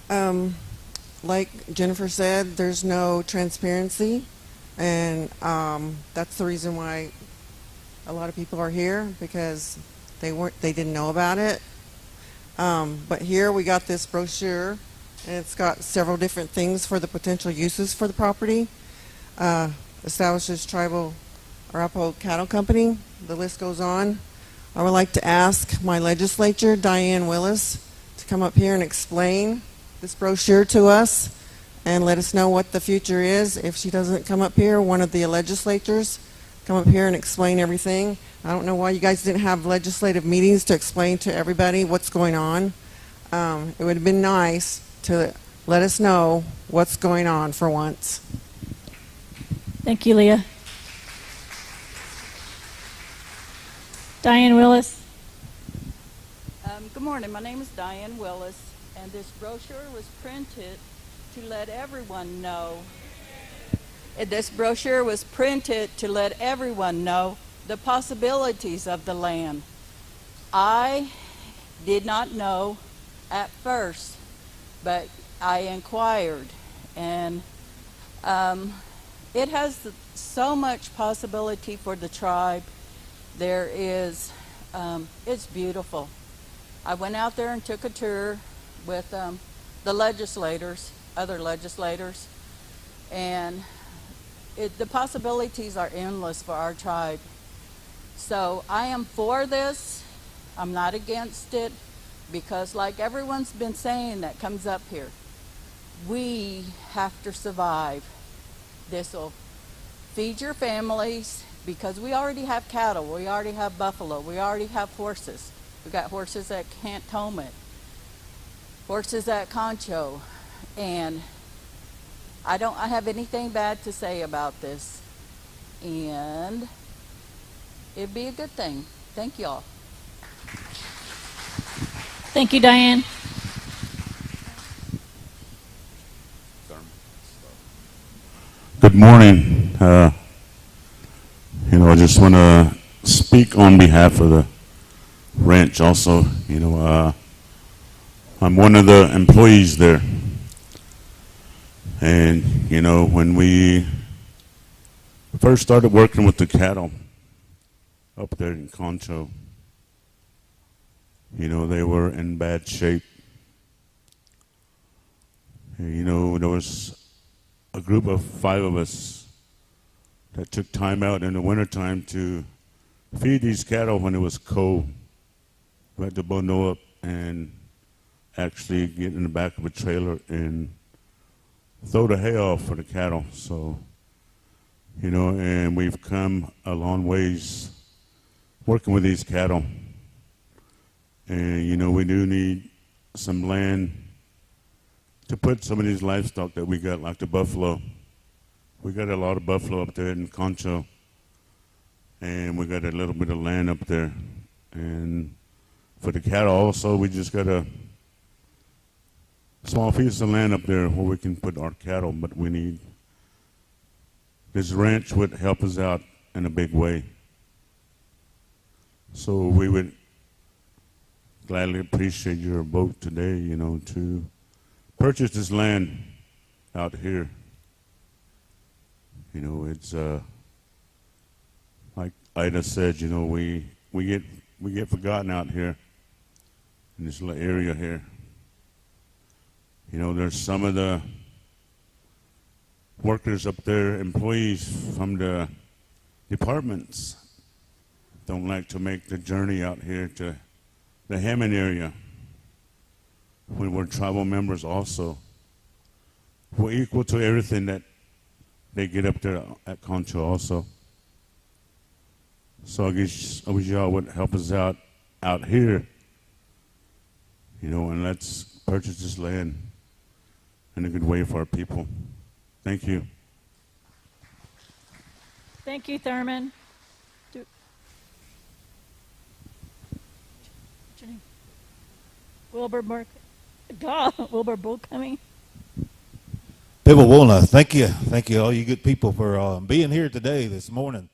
Like Jennifer said, there's no transparency, and that's the reason why a lot of people are here, because they didn't know about it. But here we got this brochure, and it's got several different things for the potential uses for the property. Establishes tribal Arapaho Cattle Company. The list goes on. I would like to ask my legislature, Diane Willis, to come up here and explain this brochure to us and let us know what the future is. If she doesn't come up here, one of the legislators come up here and explain everything. I don't know why you guys didn't have legislative meetings to explain to everybody what's going on. It would have been nice to let us know what's going on for once. Thank you, Leah. Diane Willis. Good morning. My name is Diane Willis, and this brochure was printed to let everyone know. This brochure was printed to let everyone know the possibilities of the land. I did not know at first, but I inquired, and it has so much possibility for the tribe. There is, it's beautiful. I went out there and took a tour with the legislators, other legislators, and the possibilities are endless for our tribe. So I am for this. I'm not against it, because like everyone's been saying that comes up here, we have to survive. This will feed your families, because we already have cattle, we already have buffalo, we already have horses. We got horses at Cantonment, horses at Concho, and I don't have anything bad to say about this, and it'd be a good thing. Thank y'all. Thank you, Diane. Good morning. I just want to speak on behalf of the ranch also. I'm one of the employees there. And, when we first started working with the cattle up there in Concho, they were in bad shape. There was a group of 5 of us that took time out in the wintertime to feed these cattle when it was cold. We had to bundle up and actually get in the back of a trailer and throw the hay off for the cattle. So, and we've come a long ways working with these cattle. And, we do need some land to put some of these livestock that we got, like the buffalo. We got a lot of buffalo up there in Concho, and we got a little bit of land up there. And for the cattle also, we just got a small piece of land up there where we can put our cattle, but we need, this ranch would help us out in a big way. So we would gladly appreciate your vote today, to purchase this land out here. It's like Ida said, you know, we get forgotten out here in this little area here. You know, there's some of the workers up there, employees from the departments, don't like to make the journey out here to the Hammon area. We're tribal members also. We're equal to everything that they get up there at Concho also. So I wish y'all would help us out here, you know, and let's purchase this land in a good way for our people. Thank you. Thank you, Thurman. What's your name? Wilbur Bullcoming. Pibblewona, thank you, all you good people for being here today, this morning.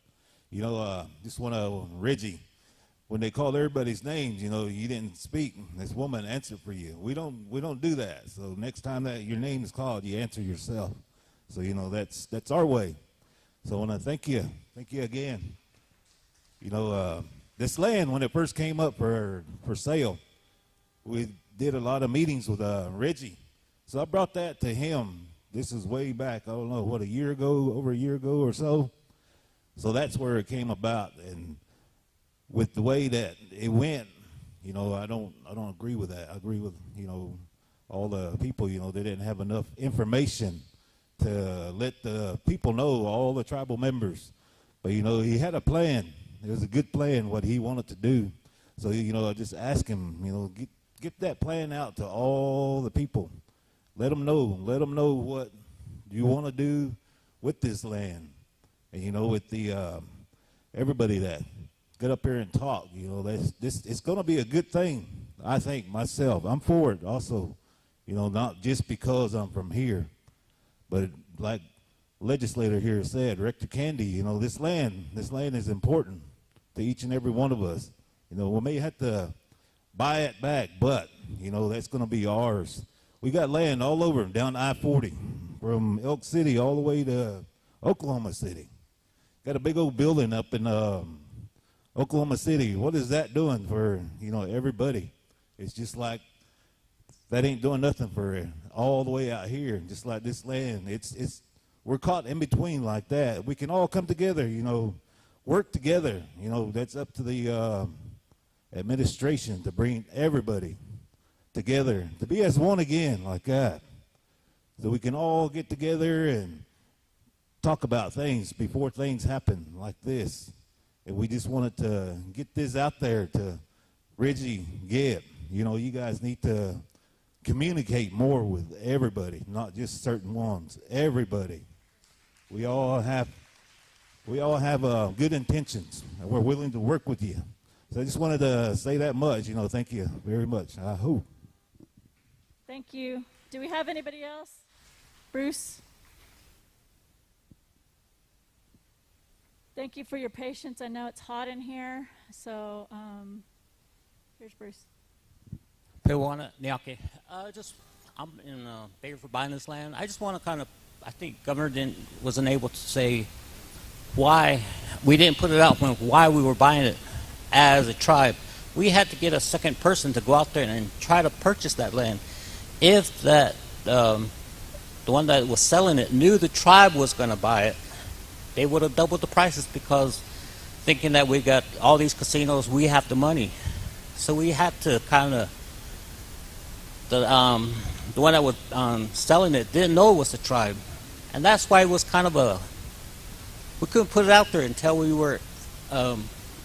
You know, just want to, Reggie, when they called everybody's names, you know, you didn't speak. This woman answered for you. We don't do that. So next time that your name is called, you answer yourself. So you know that's our way. So I want to thank you again. You know, this land when it first came up for sale, we did a lot of meetings with Reggie. So I brought that to him. This is way back, I don't know, what, over a year ago or so. So that's where it came about. And with the way that it went, you know, I don't agree with that. I agree with, you know, all the people, you know, they didn't have enough information to let the people know, all the tribal members. But, you know, he had a plan. It was a good plan, what he wanted to do. So, you know, I just asked him, you know, get that plan out to all the people. Let them know what you want to do with this land. And, you know, with the everybody that get up here and talk, you know, it's going to be a good thing, I think, myself. I'm for it also, you know, not just because I'm from here, but like legislator here said, Rector Candy, you know, this land is important to each and every one of us. You know, we may have to buy it back, but, you know, that's going to be ours. We got land all over down I-40 from Elk City all the way to Oklahoma City. Got a big old building up in Oklahoma City. What is that doing for, you know, everybody? It's just like that ain't doing nothing for all the way out here. Just like this land, we're caught in between like that. We can all come together, you know, work together. You know, that's up to the administration to bring everybody together, to be as one again like that. So we can all get together and talk about things before things happen like this. And we just wanted to get this out there to Reggie, Geb. You know, you guys need to communicate more with everybody, not just certain ones. Everybody. We all have good intentions, and we're willing to work with you. So I just wanted to say that much. You know, thank you very much. I hope. Thank you. Do we have anybody else? Bruce? Thank you for your patience. I know it's hot in here, so here's Bruce. I'm in favor for buying this land. I just want to I think Governor wasn't able to say why we didn't put it out why we were buying it as a tribe. We had to get a second person to go out there and try to purchase that land. If that the one that was selling it knew the tribe was going to buy it, they would have doubled the prices, because thinking that we got all these casinos, we have the money. So we had to the one that was selling it didn't know it was the tribe. And that's why it was we couldn't put it out there until we were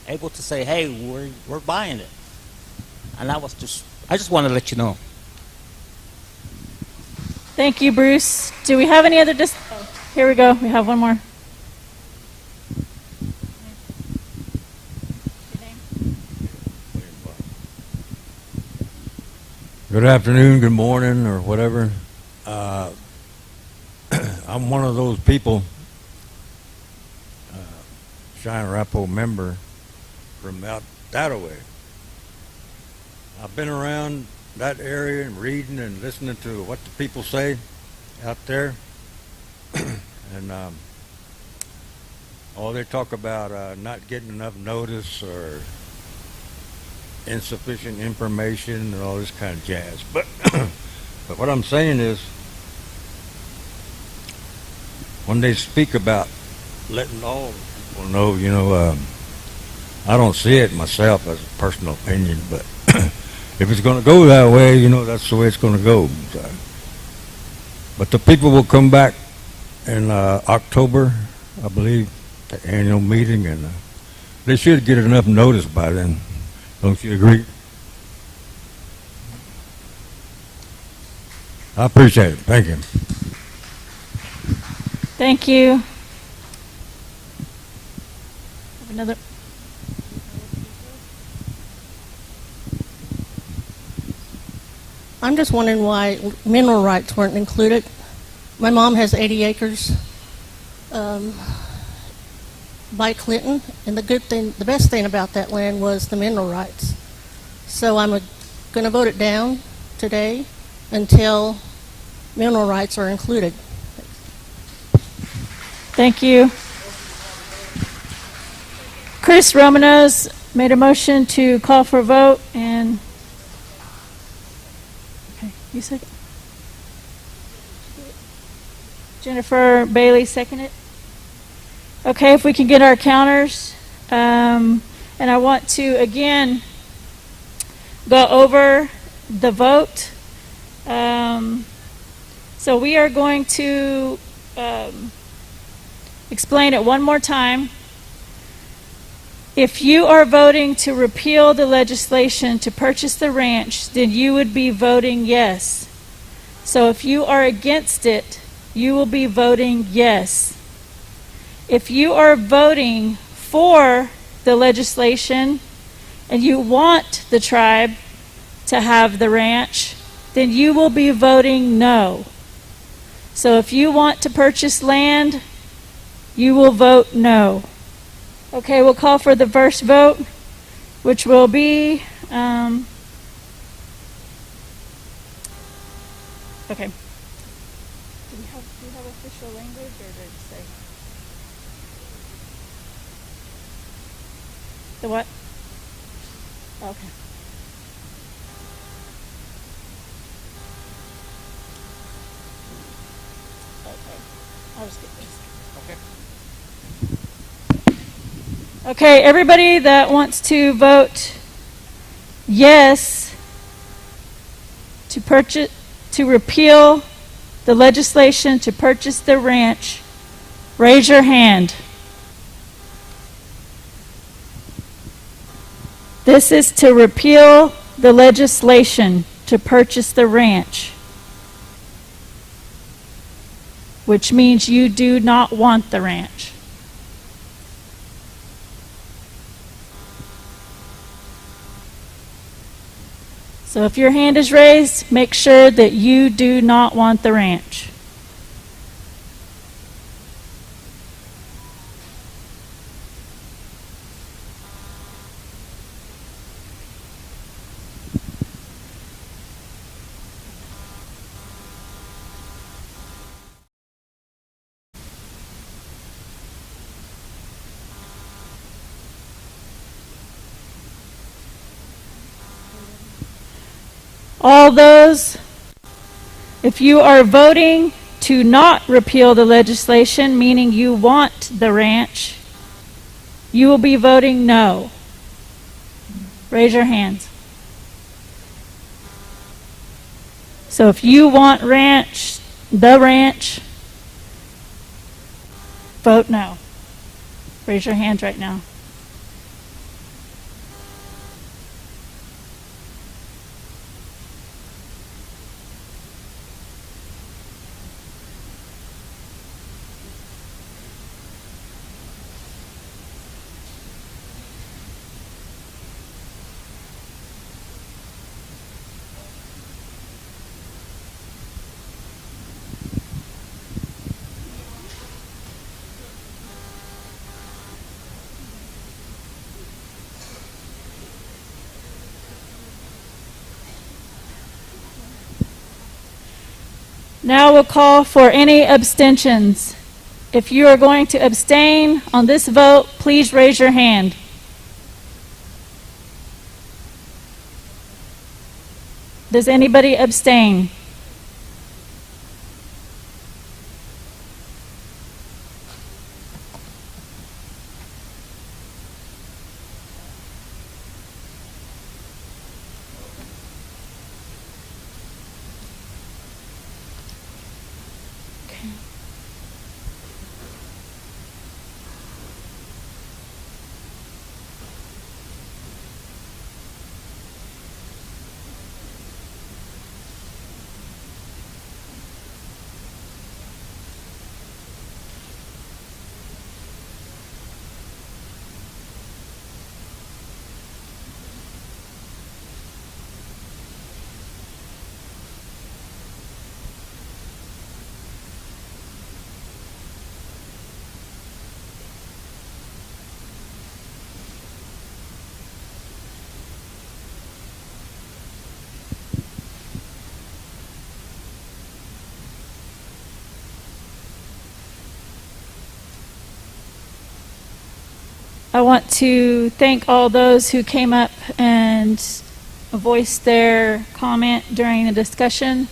able to say, hey, we're buying it. And I just want to let you know. Thank you, Bruce. Do we have any other here we go. We have one more. Good afternoon, good morning, or whatever. I'm one of those people, Cheyenne Arapaho member from out that way. I've been around that area and reading and listening to what the people say out there. And Oh, they talk about not getting enough notice or insufficient information and all this kind of jazz. But but what I'm saying is, when they speak about letting all people know, I don't see it myself as a personal opinion, but if it's going to go that way, that's the way it's going to go. So, but the people will come back in October, I believe, the annual meeting, and they should get enough notice by then. Don't you agree? I appreciate it. Thank you. Thank you. Another. I'm just wondering why mineral rights weren't included. My mom has 80 acres by Clinton, and the best thing about that land was the mineral rights. So I'm going to vote it down today until mineral rights are included. Thank you. Chris Romanos made a motion to call for a vote, and okay, you second. Jennifer Bailey seconded. Okay, if we can get our counters, and I want to again go over the vote. So we are going to explain it one more time. If you are voting to repeal the legislation to purchase the ranch, then you would be voting yes. So if you are against it, you will be voting yes. If you are voting for the legislation and you want the tribe to have the ranch, then you will be voting no. So if you want to purchase land, you will vote no. Okay, we'll call for the first vote, which will be, okay. Do we have official language, or did it say? The what? Okay. Okay, I'll just get this. Okay. Okay, everybody that wants to vote yes to repeal the legislation to purchase the ranch, raise your hand. This is to repeal the legislation to purchase the ranch, which means you do not want the ranch. So if your hand is raised, make sure that you do not want the ranch. All those, if you are voting to not repeal the legislation, meaning you want the ranch, you will be voting no. Raise your hands. So if you want the ranch, vote no. Raise your hands right now. Now we'll call for any abstentions. If you are going to abstain on this vote, please raise your hand. Does anybody abstain? I want to thank all those who came up and voiced their comment during the discussion.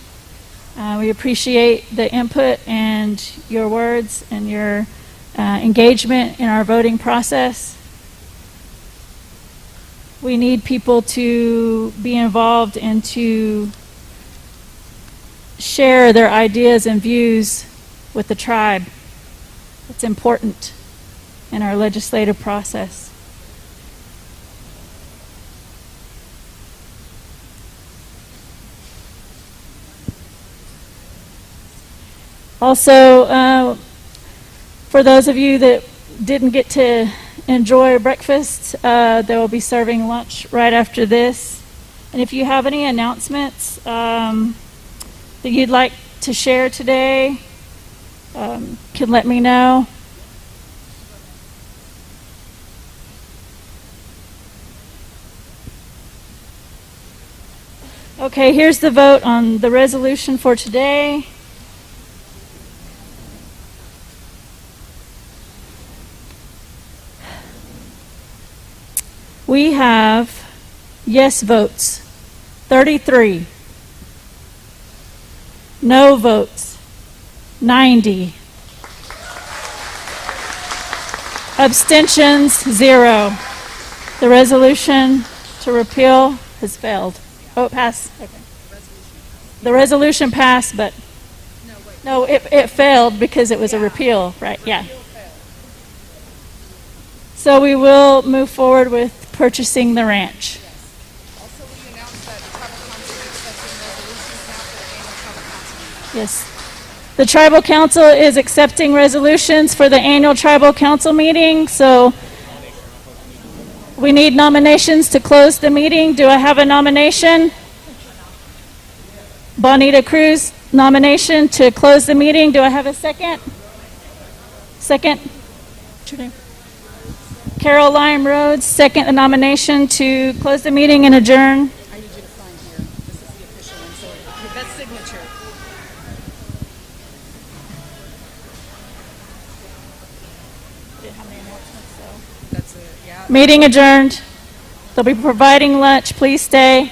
We appreciate the input and your words and your engagement in our voting process. We need people to be involved and to share their ideas and views with the tribe. It's important in our legislative process. Also, for those of you that didn't get to enjoy breakfast, they will be serving lunch right after this. And if you have any announcements that you'd like to share today, can let me know. Okay, here's the vote on the resolution for today. We have yes votes, 33. No votes, 90. Abstentions, 0. The resolution to repeal has failed. Oh, it passed. Okay. The resolution passed, but no, it failed because it was a repeal, right? Yeah. So we will move forward with purchasing the ranch. Also, will you announce that the tribal council is accepting resolutions now for the annual tribal council meeting? Yes. The tribal council is accepting resolutions for the annual tribal council meeting, so we need nominations to close the meeting. Do I have a nomination? Bonita Cruz, nomination to close the meeting. Do I have a second? Second? What's your name? Carol Lime Rhodes, second the nomination to close the meeting and adjourn. I need you to sign here. This is the official one, so your best signature. Didn't have any announcements, so. That's it, yeah. Meeting adjourned. They'll be providing lunch. Please stay.